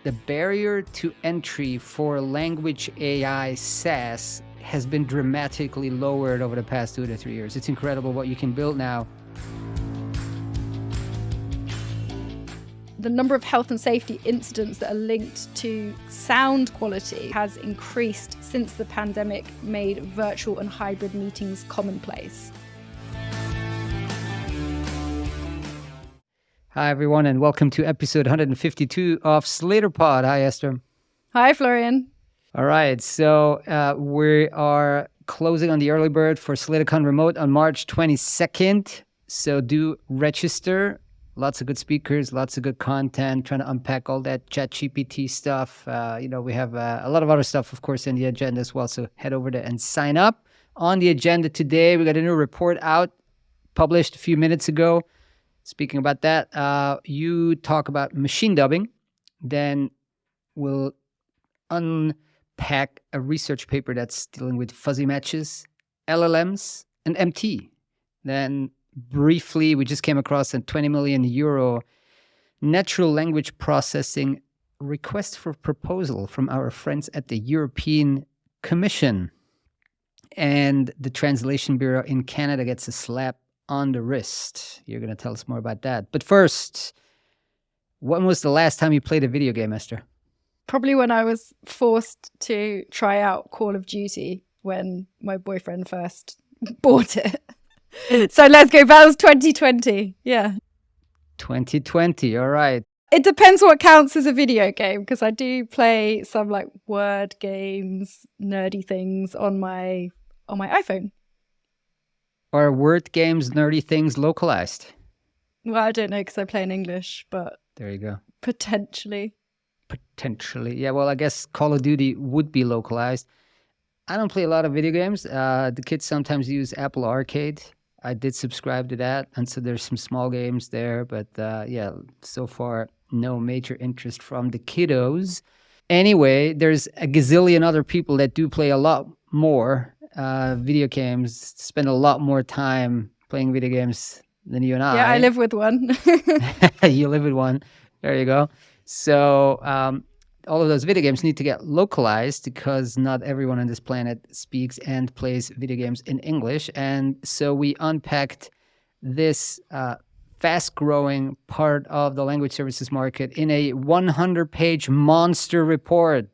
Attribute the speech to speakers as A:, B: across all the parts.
A: the barrier to entry for language AI SaaS has been dramatically lowered over the past 2 to 3 years. It's incredible what you can build now.
B: The number of health and safety incidents that are linked to sound quality has increased since the pandemic made virtual and hybrid meetings commonplace.
A: Hi, everyone, and welcome to episode 152 of SlaterPod. Hi, Esther.
B: Hi, Florian.
A: All right, so we are closing on the early bird for SlaterCon Remote on March 22nd. So do register. Lots of good speakers, lots of good content, trying to unpack all that ChatGPT stuff. We have a lot of other stuff, of course, in the agenda as well. So head over there and sign up. On the agenda today, we got a new report out, published a few minutes ago. Speaking about that, you talk about machine dubbing. Then we'll unpack a research paper that's dealing with fuzzy matches, LLMs, and MT. Then briefly, we just came across a 20 million euro natural language processing request for proposal from our friends at the European Commission. And the Translation Bureau in Canada gets a slap on the wrist. You're going to tell us more about that. But first, when was the last time you played a video game, Esther?
B: Probably when I was forced to try out Call of Duty when my boyfriend first bought it. So let's go. That was 2020. Yeah.
A: 2020. All right.
B: It depends what counts as a video game, because I do play some like word games, nerdy things on my iPhone.
A: Are word games, nerdy things localized?
B: Well, I don't know because I play in English, but
A: there you go.
B: Potentially.
A: Yeah, well, I guess Call of Duty would be localized. I don't play a lot of video games. The kids sometimes use Apple Arcade. I did subscribe to that, and so there's some small games there, but so far, no major interest from the kiddos. Anyway, there's a gazillion other people that do play a lot more video games, spend a lot more time playing video games than you and I.
B: Yeah, I live with one.
A: You live with one. There you go. So all of those video games need to get localized because not everyone on this planet speaks and plays video games in English. And so we unpacked this fast-growing part of the language services market in a 100-page monster report.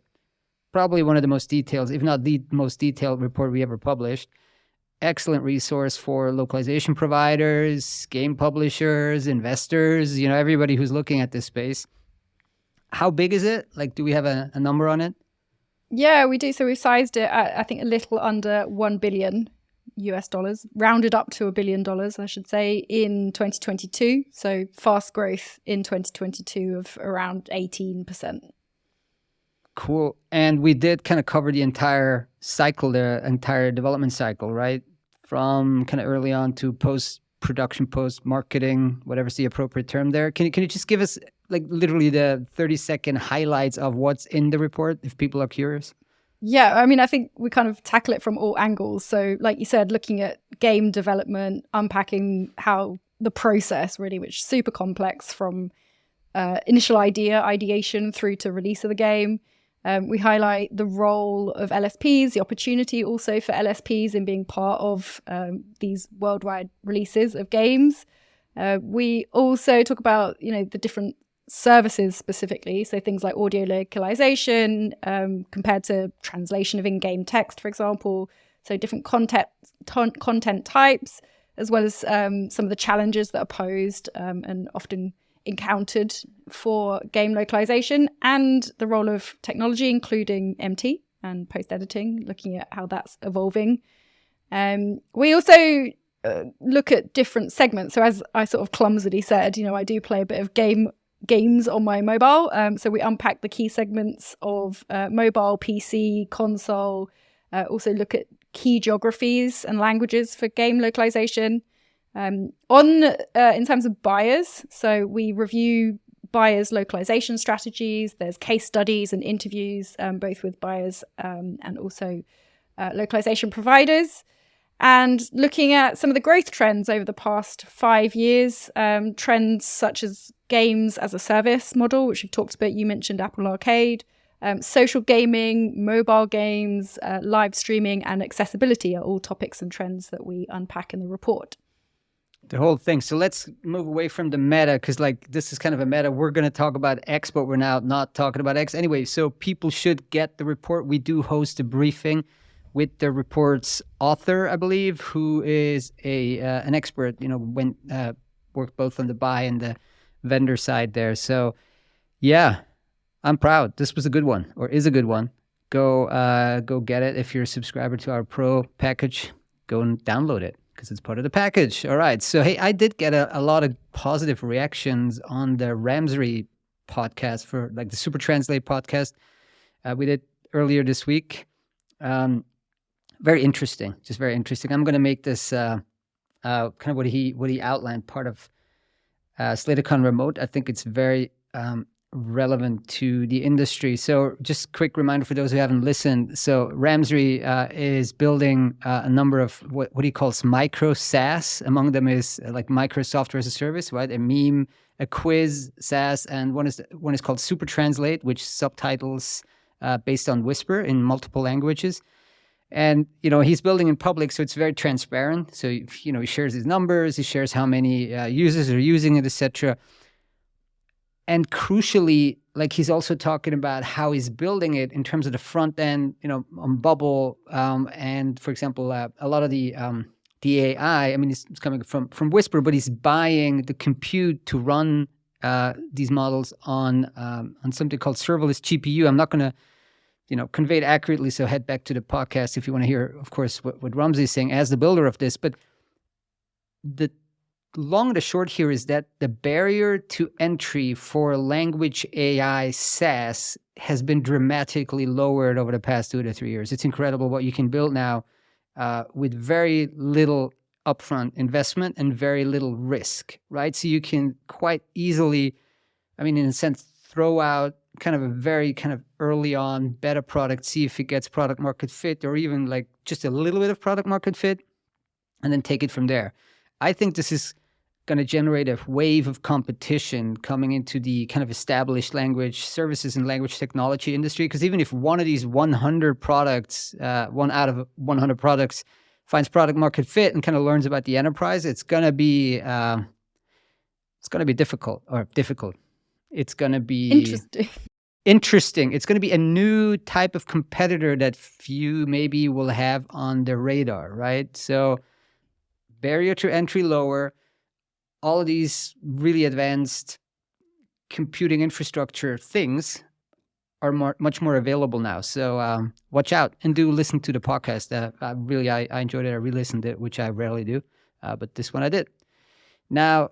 A: Probably one of the most detailed, if not the most detailed report we ever published. Excellent resource for localization providers, game publishers, investors, everybody who's looking at this space. How big is it? Like, do we have a number on it?
B: Yeah, we do. So we sized it at, I think, a little under $1 billion US dollars, rounded up to $1 billion, I should say, in 2022. So fast growth in 2022 of around 18%.
A: Cool. And we did kind of cover the entire cycle, the entire development cycle, right? From kind of early on to post-production, post-marketing, whatever's the appropriate term there. Can you just give us like literally the 30-second highlights of what's in the report if people are curious?
B: Yeah, I mean, I think we kind of tackle it from all angles. So like you said, looking at game development, unpacking how the process really, which is super complex from initial ideation through to release of the game. We highlight the role of LSPs, the opportunity also for LSPs in being part of these worldwide releases of games. We also talk about, the different services specifically, so things like audio localization compared to translation of in-game text, for example. So different content types, as well as some of the challenges that are posed and often encountered for game localization, and the role of technology, including MT and post-editing, looking at how that's evolving. We also look at different segments. So as I sort of clumsily said, I do play a bit of games on my mobile. So we unpack the key segments of mobile, PC, console, also look at key geographies and languages for game localization. In terms of buyers, so we review buyers' localization strategies. There's case studies and interviews, both with buyers and also localization providers. And looking at some of the growth trends over the past 5 years, trends such as games as a service model, which we've talked about. You mentioned Apple Arcade. Social gaming, mobile games, live streaming, and accessibility are all topics and trends that we unpack in the report.
A: The whole thing. So let's move away from the meta, because like this is kind of a meta. We're going to talk about X, but we're now not talking about X. Anyway, so people should get the report. We do host a briefing with the report's author, I believe, who is an expert, worked both on the buy and the vendor side there. So yeah, I'm proud. This was a good one, or is a good one. Go get it. If you're a subscriber to our Pro package, go and download it, because it's part of the package. All right. So, hey, I did get a lot of positive reactions on the Ramsey podcast, for like the Super Translate podcast we did earlier this week. Very interesting, just very interesting. I'm going to make this kind of what he outlined part of SlaterCon Remote. I think it's very relevant to the industry. So just quick reminder for those who haven't listened. So Ramsey is building a number of what he calls micro SaaS. Among them is like micro software as a service, right? A meme, a quiz SaaS, and one is called Super Translate, which subtitles based on Whisper in multiple languages. And, he's building in public, so it's very transparent. So, he shares his numbers, he shares how many users are using it, etc. And crucially, like he's also talking about how he's building it in terms of the front end, on Bubble. And for example, a lot of the AI, I mean, it's coming from Whisper, but he's buying the compute to run these models on something called serverless GPU. I'm not going to, convey it accurately, so head back to the podcast if you want to hear, of course, what Ramsey is saying as the builder of this. But the long and the short here is that the barrier to entry for language AI SaaS has been dramatically lowered over the past 2 to 3 years. It's incredible what you can build now with very little upfront investment and very little risk, right? So you can quite easily, in a sense, throw out kind of a very kind of early on beta product, see if it gets product market fit, or even like just a little bit of product market fit, and then take it from there. I think this is going to generate a wave of competition coming into the kind of established language services and language technology industry. Because even if one of these 100 products, one out of 100 products, finds product market fit and kind of learns about the enterprise, it's going to be difficult. It's going to be interesting. It's going to be a new type of competitor that few maybe will have on their radar, right? So barrier to entry lower. All of these really advanced computing infrastructure things are much more available now. So watch out and do listen to the podcast. I enjoyed it. I re-listened it, which I rarely do. But this one I did. Now,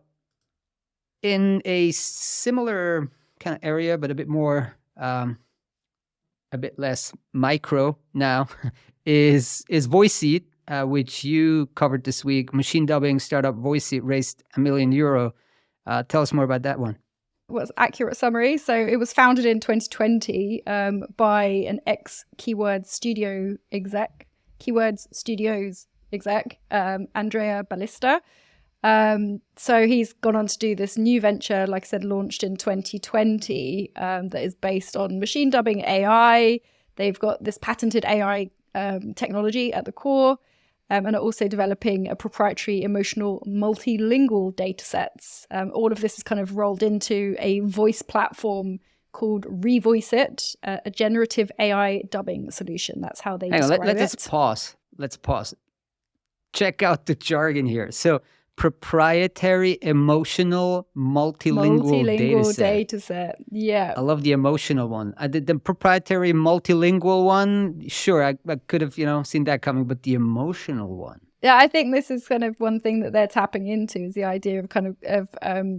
A: in a similar kind of area, but a bit more, a bit less micro now, is VoiceSeed. Which you covered this week. Machine dubbing startup VoiceSeed raised €1 million. Tell us more about that one.
B: Well, accurate summary. So it was founded in 2020 by an ex-Keywords Studios exec, Andrea Ballista. So he's gone on to do this new venture, like I said, launched in 2020, that is based on machine dubbing AI. They've got this patented AI technology at the core. And are also developing a proprietary emotional multilingual data sets. All of this is kind of rolled into a voice platform called Revoiceit, a generative AI dubbing solution. That's how they describe it.
A: Let's pause. Check out the jargon here. So proprietary emotional multilingual data set.
B: Yeah.
A: I love the emotional one. I did the proprietary multilingual one. Sure, I could have, seen that coming, but the emotional one.
B: Yeah, I think this is kind of one thing that they're tapping into, is the idea of kind of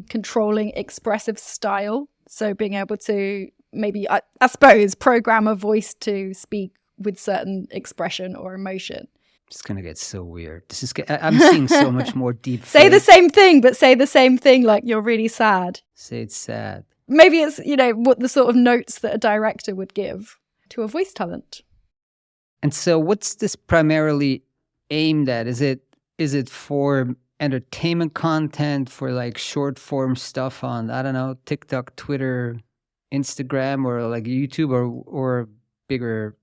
B: controlling expressive style. So being able to maybe, I suppose, program a voice to speak with certain expression or emotion.
A: It's going to get so weird. I'm seeing so much more deep.
B: Say the same thing, but say the same thing like you're really sad.
A: Say it's sad.
B: Maybe it's, what the sort of notes that a director would give to a voice talent.
A: And so what's this primarily aimed at? Is it for entertainment content, for like short form stuff on, I don't know, TikTok, Twitter, Instagram, or like YouTube, or bigger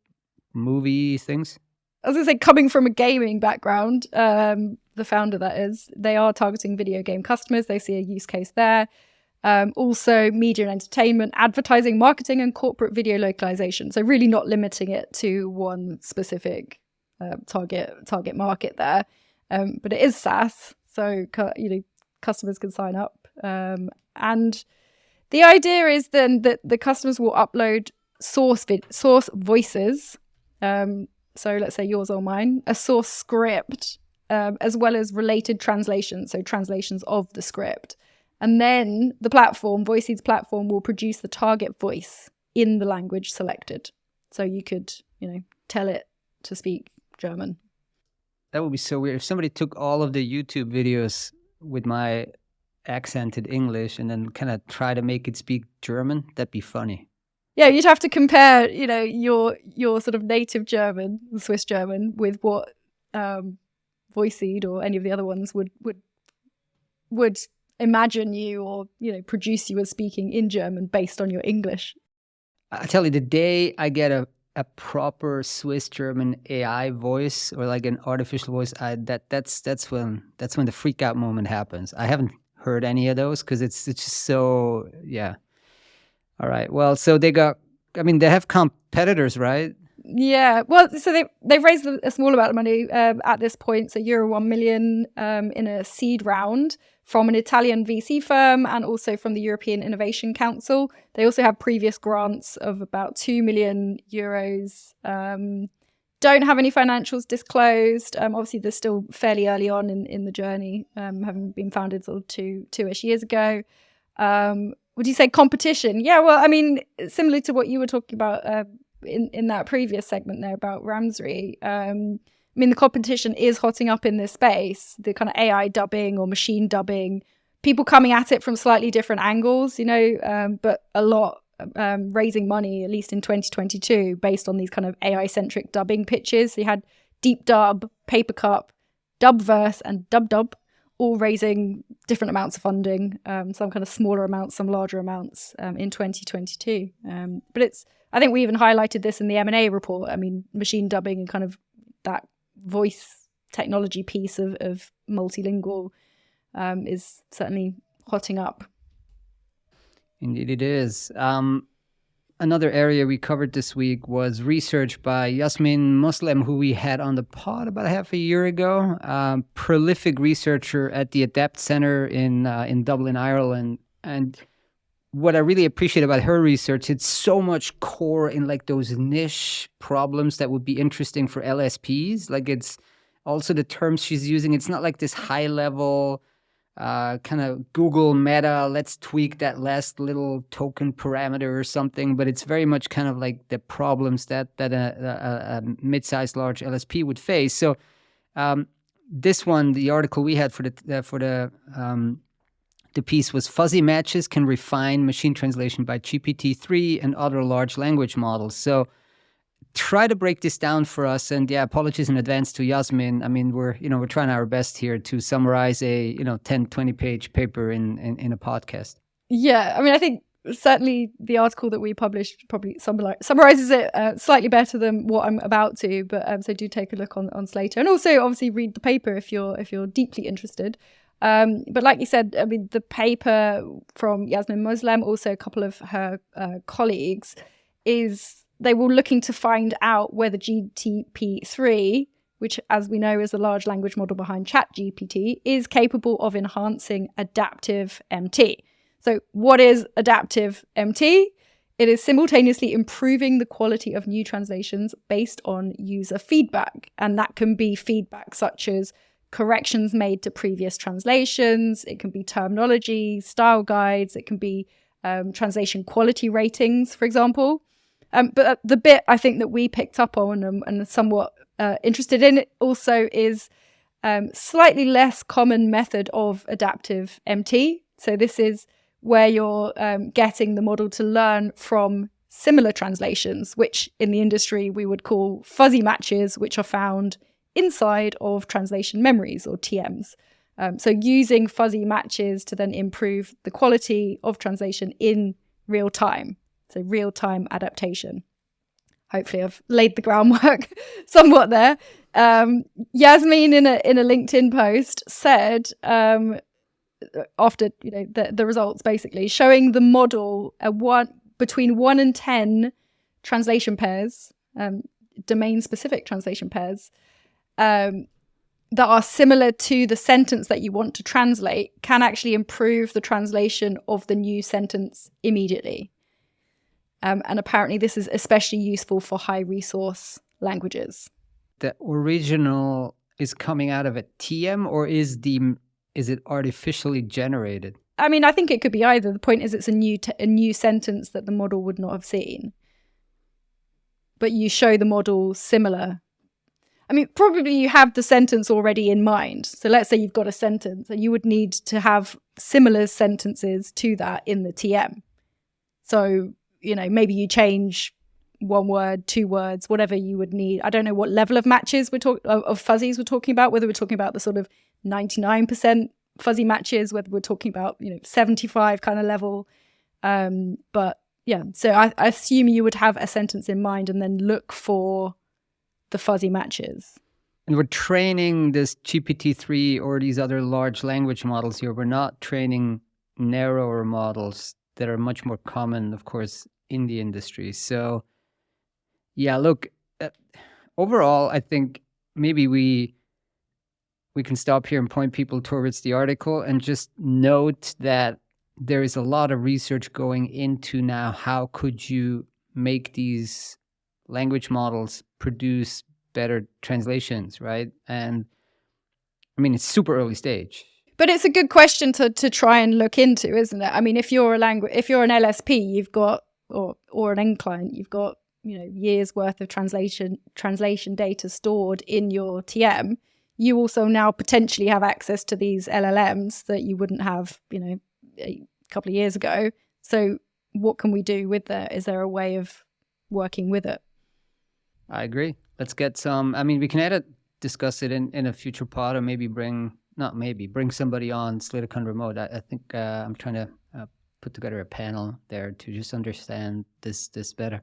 A: movie things?
B: As I say, coming from a gaming background, the founder, that is, they are targeting video game customers. They see a use case there. Also media and entertainment, advertising, marketing, and corporate video localization. So really not limiting it to one specific target market there. But it is SaaS, so customers can sign up. And the idea is then that the customers will upload source voices. So let's say yours or mine, a source script, as well as related translations, so translations of the script. And then the platform, Voiceseed's platform, will produce the target voice in the language selected. So you could, tell it to speak German.
A: That would be so weird. If somebody took all of the YouTube videos with my accented English and then kind of try to make it speak German, that'd be funny.
B: Yeah, you'd have to compare, your sort of native German, Swiss German, with what Voiceseed or any of the other ones would imagine you or produce you as speaking in German based on your English.
A: I tell you, the day I get a proper Swiss German AI voice or like an artificial voice, that's when the freak out moment happens. I haven't heard any of those because it's just so, yeah. All right. Well, so they have competitors, right?
B: Yeah. Well, so they've raised a small amount of money at this point, so euro 1 million in a seed round from an Italian VC firm and also from the European Innovation Council. They also have previous grants of about 2 million euros. Don't have any financials disclosed. Obviously, they're still fairly early on in the journey, having been founded sort of two-ish years ago. Would you say competition? Yeah, well, I mean, similar to what you were talking about in that previous segment there about Ramsey, I mean, the competition is hotting up in this space, the kind of AI dubbing or machine dubbing, people coming at it from slightly different angles, but a lot raising money, at least in 2022, based on these kind of AI-centric dubbing pitches. So you had Deep Dub, Papercup, Dubverse, and DubDub, all raising different amounts of funding, some kind of smaller amounts, some larger amounts in 2022. But I think we even highlighted this in the M&A report. I mean, machine dubbing and kind of that voice technology piece of multilingual is certainly hotting up.
A: Indeed it is. Another area we covered this week was research by Yasmin Moslem, who we had on the pod about half a year ago. Prolific researcher at the Adapt Center in Dublin, Ireland. And what I really appreciate about her research, it's so much core in like those niche problems that would be interesting for LSPs. Like it's also the terms she's using. It's not like this high level kind of Google Meta, let's tweak that last little token parameter or something, but it's very much kind of like the problems that a mid-sized large LSP would face. So this one, the article we had for the piece was fuzzy matches can refine machine translation by GPT-3 and other large language models. So try to break this down for us. And yeah, apologies in advance to Yasmin. I mean, we're trying our best here to summarize a 10, 20 page paper in a podcast. Yeah,
B: I mean, I think certainly the article that we published probably summarizes it slightly better than what I'm about to. But so do take a look on Slator, and also obviously read the paper if you're deeply interested. But like you said, I mean, the paper from Yasmin Moslem, also a couple of her colleagues, they were looking to find out whether GPT-3, which as we know is the large language model behind ChatGPT, is capable of enhancing adaptive MT. So what is adaptive MT? It is simultaneously improving the quality of new translations based on user feedback. And that can be feedback such as corrections made to previous translations. It can be terminology, style guides. It can be translation quality ratings, for example. But the bit I think that we picked up on and somewhat interested in it also is slightly less common method of adaptive MT. So this is where you're getting the model to learn from similar translations, which in the industry we would call fuzzy matches, which are found inside of translation memories or TMs. So using fuzzy matches to then improve the quality of translation in real time. So real-time adaptation. Hopefully I've laid the groundwork somewhat there. Yasmin in a LinkedIn post said, after the results basically, showing the model between 1 and 10 translation pairs, domain-specific translation pairs, that are similar to the sentence that you want to translate can actually improve the translation of the new sentence immediately. And apparently this is especially useful for high resource languages.
A: The original is coming out of a TM, or is it artificially generated?
B: I mean, I think it could be either. The point is it's a new sentence that the model would not have seen. But you show the model similar. I mean, probably you have the sentence already in mind. So let's say you've got a sentence and you would need to have similar sentences to that in the TM. So, maybe you change 1 word, 2 words, whatever you would need. I don't know what level of matches of fuzzies we're talking about, whether we're talking about the sort of 99% fuzzy matches, whether we're talking about, 75 kind of level. But yeah, so I assume you would have a sentence in mind and then look for the fuzzy matches.
A: And we're training this GPT-3 or these other large language models here. We're not training narrower models that are much more common, of course, in the industry. So yeah, look, overall, I think maybe we can stop here and point people towards the article and just note that there is a lot of research going into now how could you make these language models produce better translations, right? And I mean, it's super early stage.
B: But it's a good question to try and look into, isn't it? I mean, if you're an LSP, you've got, or an end client, you've got, years worth of translation data stored in your TM. You also now potentially have access to these LLMs that you wouldn't have, a couple of years ago. So what can we do with that? Is there a way of working with it?
A: I agree. Let's get some, we can discuss it in a future pod, or maybe bring somebody on SlitterCon Remote. I think I'm trying to put together a panel there to just understand this better.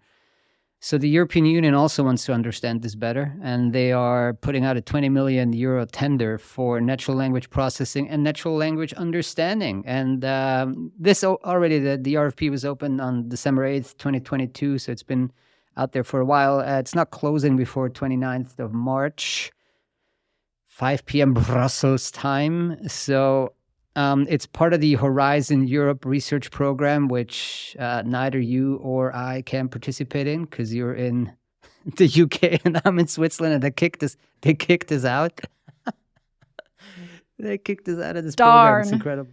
A: So the European Union also wants to understand this better, and they are putting out a 20 million euro tender for natural language processing and natural language understanding. And this already, the RFP was open on December 8th, 2022, so it's been out there for a while. It's not closing before 29th of March, 5 p.m. Brussels time. So it's part of the Horizon Europe research program, which neither you or I can participate in because you're in the UK and I'm in Switzerland, and they kicked us out. They kicked us out of this program. It's incredible.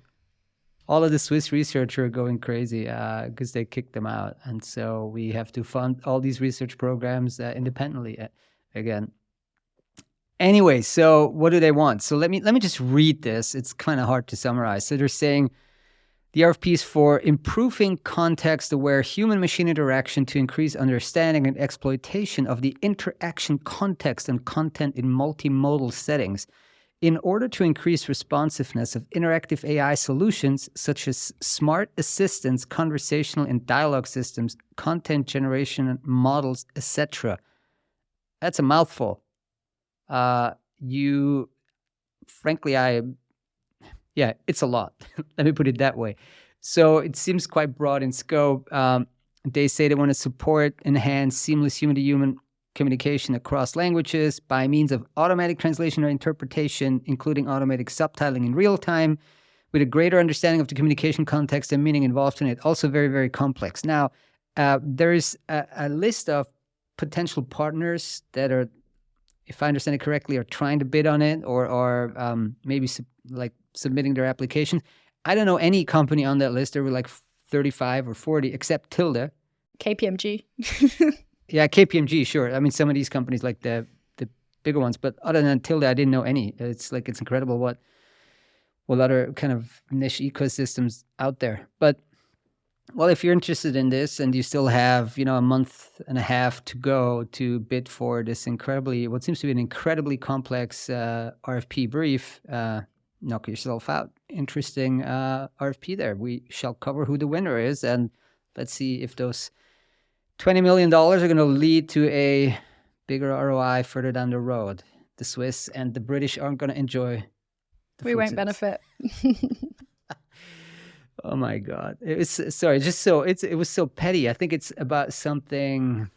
A: All of the Swiss researchers are going crazy because they kicked them out. And so we have to fund all these research programs independently again. Anyway, so what do they want? So let me just read this. It's kind of hard to summarize. So they're saying the RFP is for improving context-aware human-machine interaction to increase understanding and exploitation of the interaction context and content in multimodal settings in order to increase responsiveness of interactive AI solutions such as smart assistants, conversational and dialogue systems, content generation models, etc. That's a mouthful. It's a lot. Let me put it that way. So it seems quite broad in scope. They say they want to support, enhance seamless human-to-human communication across languages by means of automatic translation or interpretation, including automatic subtitling in real time, with a greater understanding of the communication context and meaning involved in it. Also very, very complex. Now, there is a list of potential partners that are, if I understand it correctly, are trying to bid on it or maybe submitting their application. I don't know any company on that list. There were like 35 or 40, except Tilde.
B: KPMG.
A: Yeah, KPMG, sure. I mean, some of these companies, like the bigger ones, but other than Tilde, I didn't know any. It's incredible what other kind of niche ecosystems out there. But, well, if you're interested in this and you still have, a month and a half to go to bid for this what seems to be an incredibly complex RFP brief, knock yourself out. Interesting RFP there. We shall cover who the winner is, and let's see if those $20 million are going to lead to a bigger ROI further down the road. The Swiss and the British aren't going to enjoy the
B: We won't
A: fruits
B: benefit.
A: Oh my God. It was so petty. I think it's about something.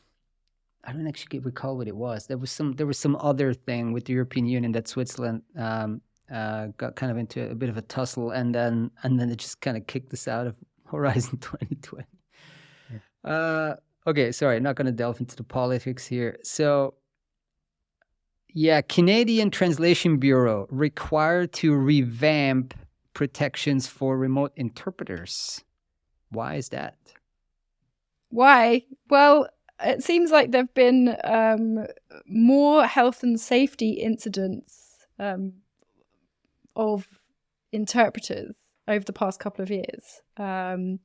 A: I don't actually recall what it was. There was some other thing with the European Union that Switzerland got kind of into a bit of a tussle, and then it just kind of kicked us out of Horizon 2020. Okay, sorry, not going to delve into the politics here. So, yeah, Canadian Translation Bureau required to revamp protections for remote interpreters. Why is that?
B: Why? Well, it seems like there have been more health and safety incidents of interpreters over the past couple of years. And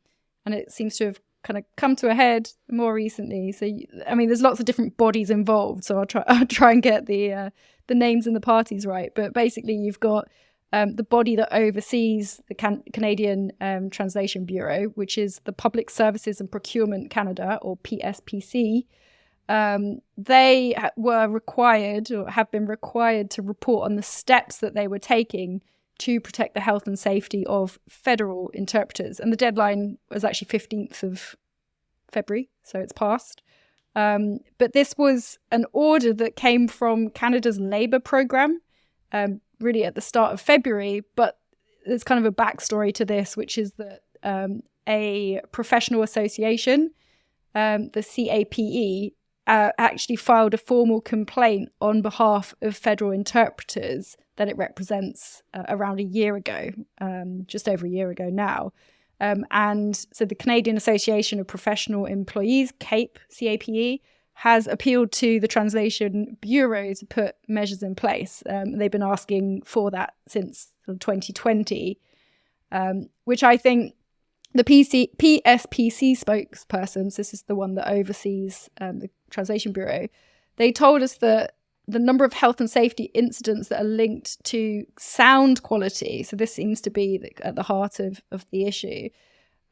B: it seems to have kind of come to a head more recently. So, I mean, there's lots of different bodies involved. So I'll try and get the names and the parties right. But basically, you've got the body that oversees the Canadian Translation Bureau, which is the Public Services and Procurement Canada, or PSPC. They were required, or have been required, to report on the steps that they were taking to protect the health and safety of federal interpreters. And the deadline was actually 15th of February, so it's passed. But this was an order that came from Canada's Labour programme, really at the start of February. But there's kind of a backstory to this, which is that a professional association, the CAPE, actually filed a formal complaint on behalf of federal interpreters that it represents around a year ago, just over a year ago now. And so the Canadian Association of Professional Employees, CAPE, has appealed to the Translation Bureau to put measures in place. They've been asking for that since 2020, which I think the PSPC spokesperson, so this is the one that oversees the Translation Bureau, they told us that the number of health and safety incidents that are linked to sound quality, so this seems to be at the heart of the issue,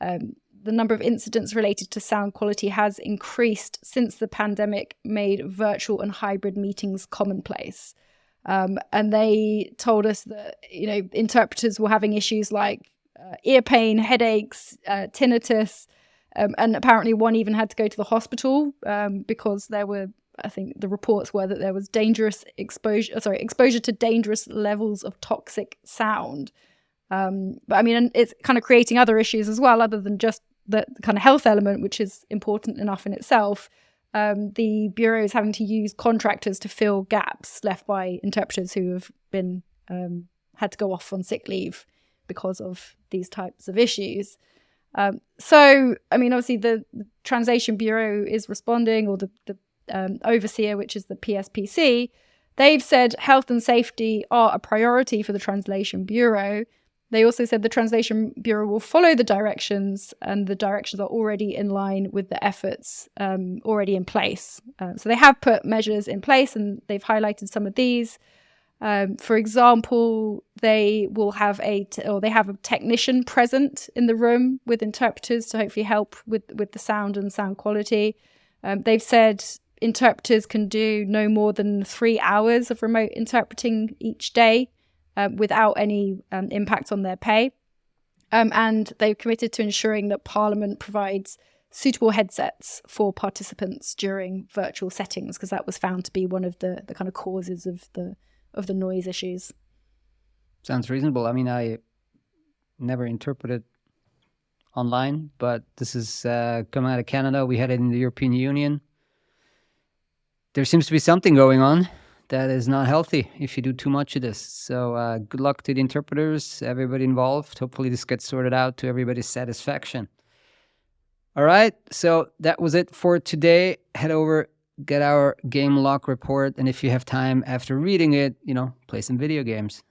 B: the number of incidents related to sound quality has increased since the pandemic made virtual and hybrid meetings commonplace. And they told us that, interpreters were having issues like ear pain, headaches, tinnitus, and apparently one even had to go to the hospital because there were, I think the reports were that there was exposure to dangerous levels of toxic sound. But I mean, it's kind of creating other issues as well, other than just the kind of health element, which is important enough in itself. The Bureau is having to use contractors to fill gaps left by interpreters who have been had to go off on sick leave because of these types of issues. So, I mean, obviously the Translation Bureau is responding, or the overseer, which is the PSPC. They've said health and safety are a priority for the Translation Bureau. They also said the Translation Bureau will follow the directions, and the directions are already in line with the efforts already in place. So they have put measures in place, and they've highlighted some of these. For example, they will have a technician present in the room with interpreters to hopefully help with the sound and sound quality. They've said interpreters can do no more than 3 hours of remote interpreting each day without any impact on their pay. And they've committed to ensuring that Parliament provides suitable headsets for participants during virtual settings, because that was found to be one of the kind of causes of the noise issues.
A: Sounds reasonable. I mean, I never interpreted online, but this is coming out of Canada. We had it in the European Union. There seems to be something going on that is not healthy if you do too much of this. So good luck to the interpreters, everybody involved. Hopefully this gets sorted out to everybody's satisfaction. All right, so that was it for today. Head over, get our Game Lock report, and if you have time after reading it, play some video games.